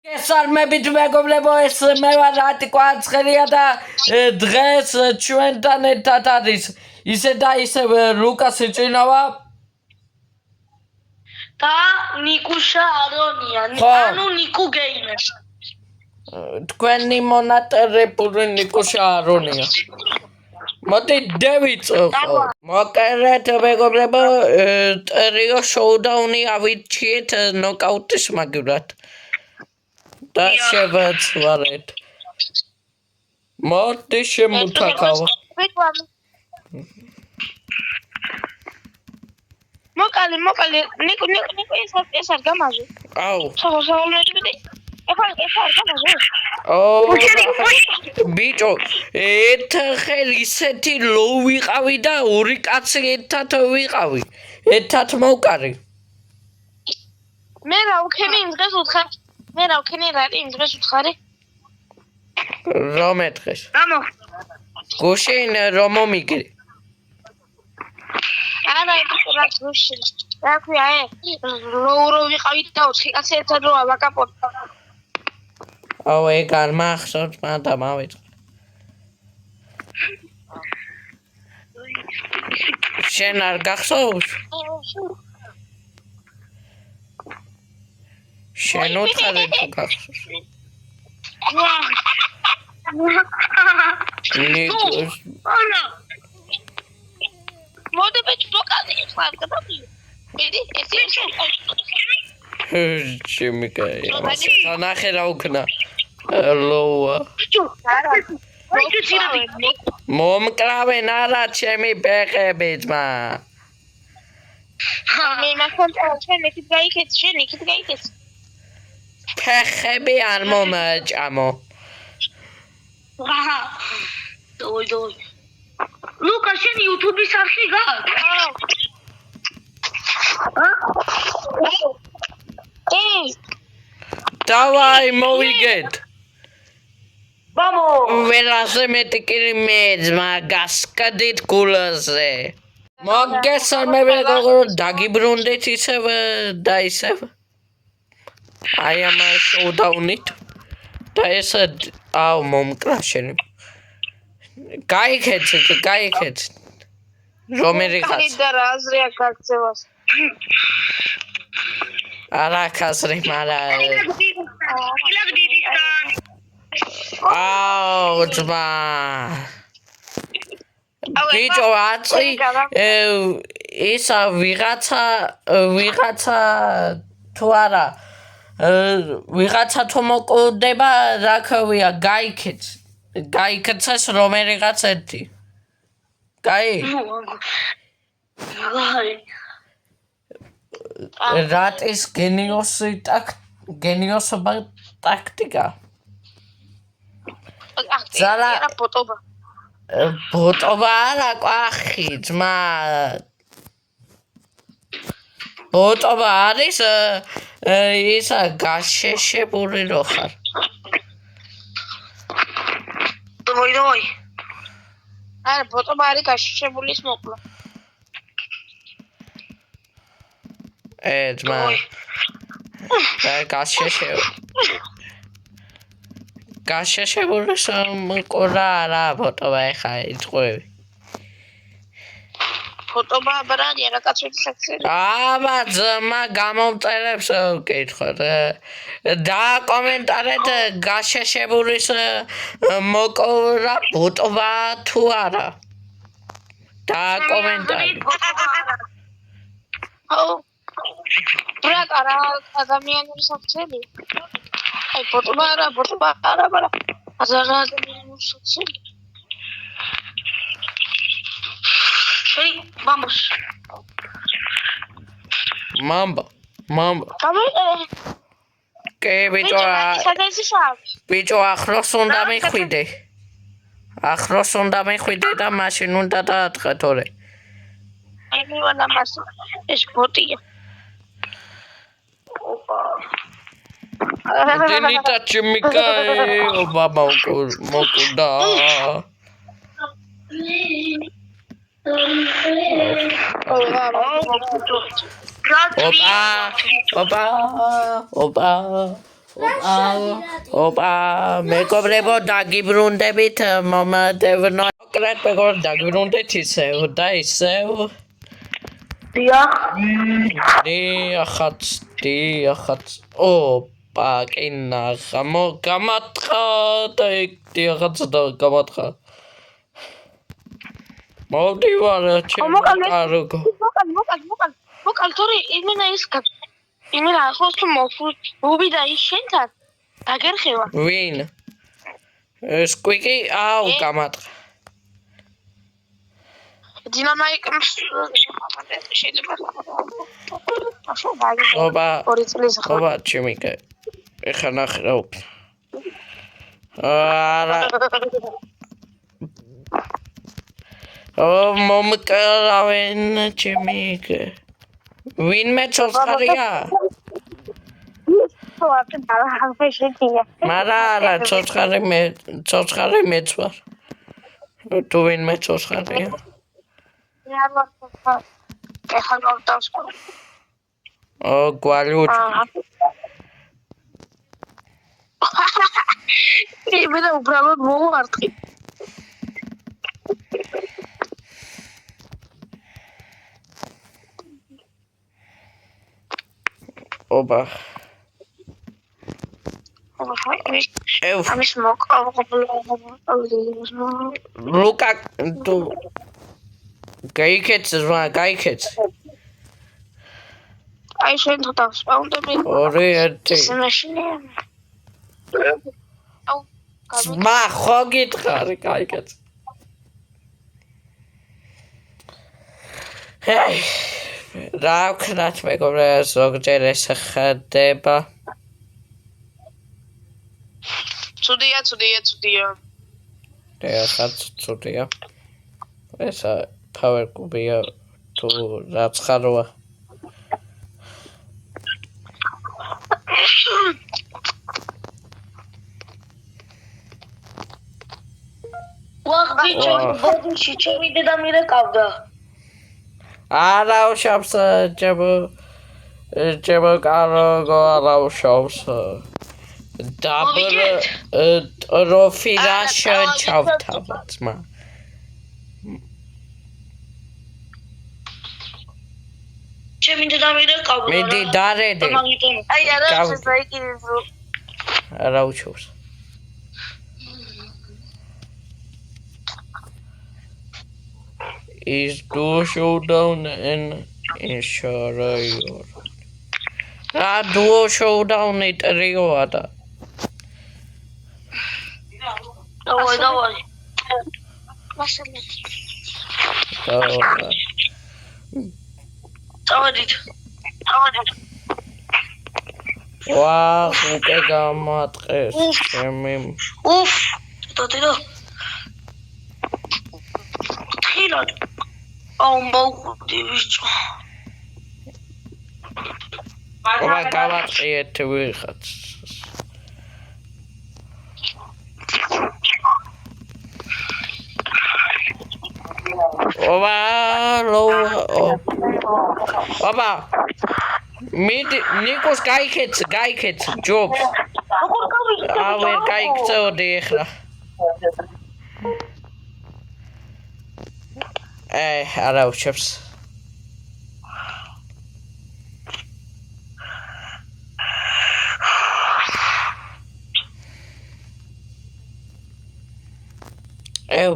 გესალმებით მეგობრებო, ეს მე ვარ ატი კვარცხელია და დღეს ჩვენთან ერთად არის ისე და ისე ლუკასი ჭინავა და ნიკუშა არონია, ანუ ნიკუ გეიმერი. თქვენი მონატრებული ნიკუშა არონია. მოდი დავიწყო. მოკერეთ მეგობრებო, ტრიო შოუდაუნი ავიჩიეთ ნოკაუტის მაგივრად. და შევეცვალეთ. მოდი შემოთაკავა. მოკალი, ნიკუ ეს არ გამაჟე. აუ. საღოლმეჭმედი. ეხლა არ გამაჟე. ბიჭო, ერთხელ ისეთი ლოუ ვიყავი და ორი კაცი ერთად ვიყავი. ერთად მოვკარი. მე რა უქენი იმ დღეს უთხარ. მე რა უქენი რა იმ დღეს უთხარი? რომ ერთხეს. გამო. გუშინ რომ მომიგრი. არა, რა გუშინ. რა ქვია, ლოუ ვიყავი და 4 კაცი ერთად რო ავაკაპოთ. აუ, ეგ არ მახსოვს, მანდა მავიწყე. შენ არ გახსოვს? შენ უთხარი თუ გახსოვს. ნიკუშ. ანა. მოდი ბეჭ მოკალი ხარ გადავი. მიდი, ეს ჩემიკაი. ნახე რა უკნა. ლოუა. მომკრავენ არა ჩემი ბეღები ძმა. მე მახონ ჩვენ იქით გაიქეც. ფეხები არ მომაჭამო. აჰა. დოი. ლუკა შენ YouTube-ის არხი გაქვს? დავაი მოვიგეთ. Vamos! ველაზე მეტი კილი მე ძმა გასკდით გულაზე. მოგესალმე მეგობრო, დაგიბრუნდით ისევ და ისევ. აი ამ შოუდაუნით. და ეს აუ მომკრა შენი. გაიქეცეთ. რომელი ხარ? და რა აზრია გაქცევას? არა ხასრი მარა. აუ ძმა. ბიჭო აწი ისა ვიღაცა თუ არა ვიღაცა თუ მოკუდება რა ქვია გაიქცეს რომელიღაც ერთი კაი რატის გენიოსობა ტაქტიკა ზარა ბოტობა არა ყვახი ძმა ბოტობა არის ისა გაშეშებული რო ხარ დოი არა ბოტობა არის გაშეშებული ის მოკლა ძმა და გაშეშებული მოკლა არა ბოტობა ეხა იწყები ფოტობა ბრალია რა კაცები საქციელი აბა ძმა გამომწერებს ვკითხოთ და კომენტარეთ გაშეშებულის მოკლა ბოტობა თუ არა და კომენტარი აუ ბრატა რა ადამიანური საქციელი აი ბოტობა არა ბარა ადამიანური საქციელი Vamos. Mamba. Ke bicho ახლოს უნდა მიხვიდე. ახლოს უნდა მიხვიდე და მაშინ უნდა დაატყე თორე. აი მე ვანა მას ეს ბოტია. ოპა. დინიტა ჩემიკაი ობაბა მოკუდა. Opa. ოპა მეგობრებო დაგიბრუნდებით მომდევნო კონკრეტ მეგობრებო დაგიბრუნდეთ ისევ და ისევ დიახაც ოპა კინა გამატყა და დიახაც და გამატყა მოვდი ვარ ჩემო კარგო მოკალ თორე იმენა ის იმენა ახოს თუ მოვი და ის შენთან დაგერხევა ვინ სკვიკი აუ გამატყა დინამიკ შეიძლება ოპა ორი წლის ახლა ოპა ჩემიკა ეხა ნახე რა უკ არა მომკრავენ ჩემიკა ვინმე ცოცხალია მარა არა ცოცხალი მეც ვარ თუ ვინმე ცოცხალია ეხლა გავდავს გვალუჩ იმენა უბრალოდ მოვარტყი ოპა ამის ლუკა თუ გაიქეც აი შენ თუ დავსპაუნდები ორი ერთი ხო გითხარი გაიქეც რა ვქნათ მეგობრებო ზოგჯერ ეს ხდება ცუდია ეხაც ცუდია ესა power კუბია თუ რაც ხაროა ვაღბიჭო ბოდიში ჩემი დედა მირეკავდა არა უშავს ჭებო კარგო არა უშავს დაბლ ტროფი რა ჩავთავა ძმა ჩემი დედა მირეკავდა მიდი დარედე აი არა შესაიკიდო არა უშავს is do showdown and ensure your do showdown it Rioada давай Wow, okay, gamatqes. Uf, totiro. Trilad. Oh, mowdi bicho. Ობა გავაყიეთ ვიღაც. ობა ობა მიდი ნიკოს გაიქეც ჯობს. ვერ გაიქცეოდი ეხლა. არა უჩებს.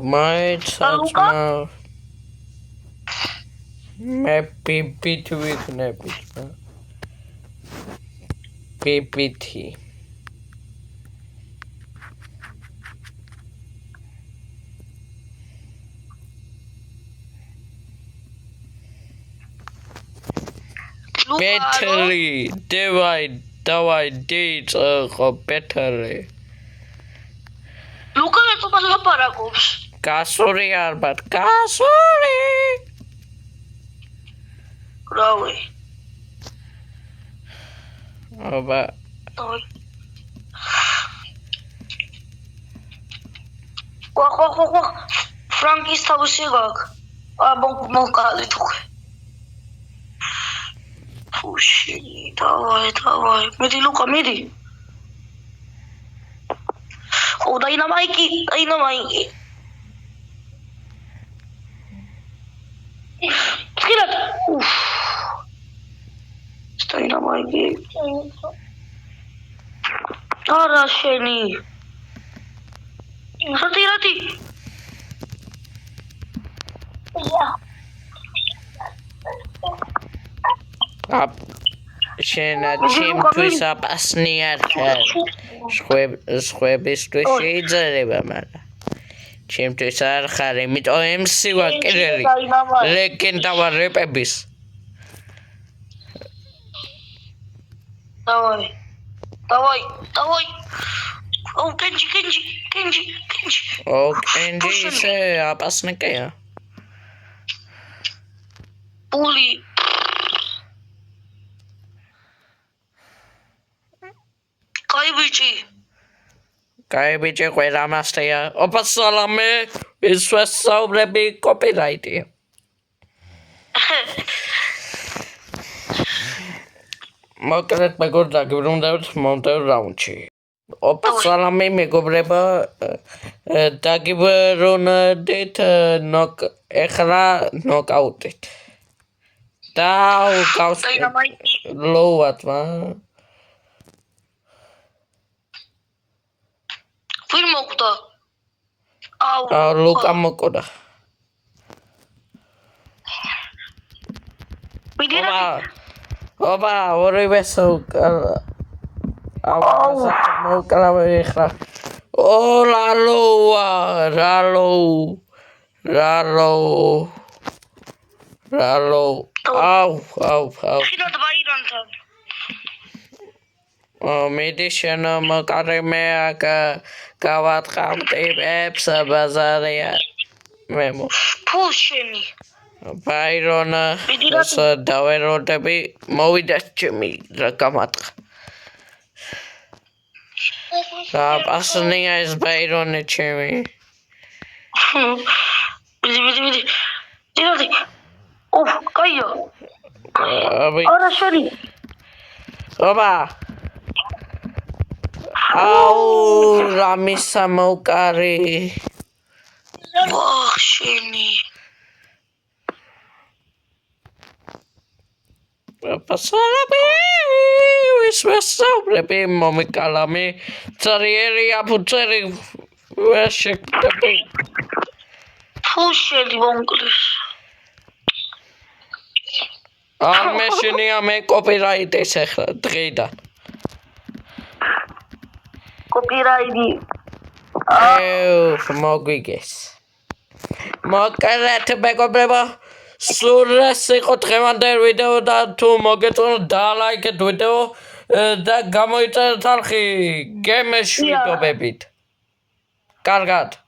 My touch now. PPT with Nepit. PPT. Battery. Давай, date battery. Look at the paragons. Kasuri Albert. Kasuri! Rawi. Oh, but. Frankie's Tabusigog. Abong Pushi, давай. Midi, Luca, midi. ო დაინამაიკი ხილად დაინამაიკი არა შენი ხატირატი შენ ჩემთვის აპასნი არ ხარ სხვებისთვის შეიძლება მაგრამ ჩემთვის არ ხარ იმიტომ MC ვარ კერელი ლეგენდა ვარ რეპების დავაი ო კენჯი ო კენჯი ისე აპასნიკია პული კაი ბიჭი ყველა მასტია ოპა სალამე ის ვესაუბრები კოპირაიტია მოკლედ მეგობრებო გიბრუნდებით მომდევნო რაუნდში ოპა სალამე მეგობრებო დაგიბრუნდით ეხლა ნოკაუტით და გავს ლოუად ვინ მოკვდა? ლუკა მოკვდა. ობა, ორივე მოკლა ეხლა. ო რალო. აუ. ხინად ბაირონთან. მედიშენ მოკარემე გავატყავდი ებს ბაზარია მემო ფუშენი ბაირონა დავეროდები მოვიდა ჩემი რა გამატყა რა პასნია ეს ბაირონე ჩემი ვიდი დიოდი ოჰ კაიო არა შენი ობა აუ რამისა მოკარი ოხ შენი პასალაბი ის ვესაუბრები მომიკალამი წერიერი აფუცერი ვეშეკტები ფუშელი მომკლის არ მეშინია მე კოპირაიტის ეხლა დღიდან კოპირაიტი მოგვიგეს მოკლედ მეგობრებო სულ ეს იყო დღევანდელი ვიდეო და თუ მოგეწონათ დალაიქეთ ვიდეო და გამოიწერეთ არხი გემეშვიდობებით კარგად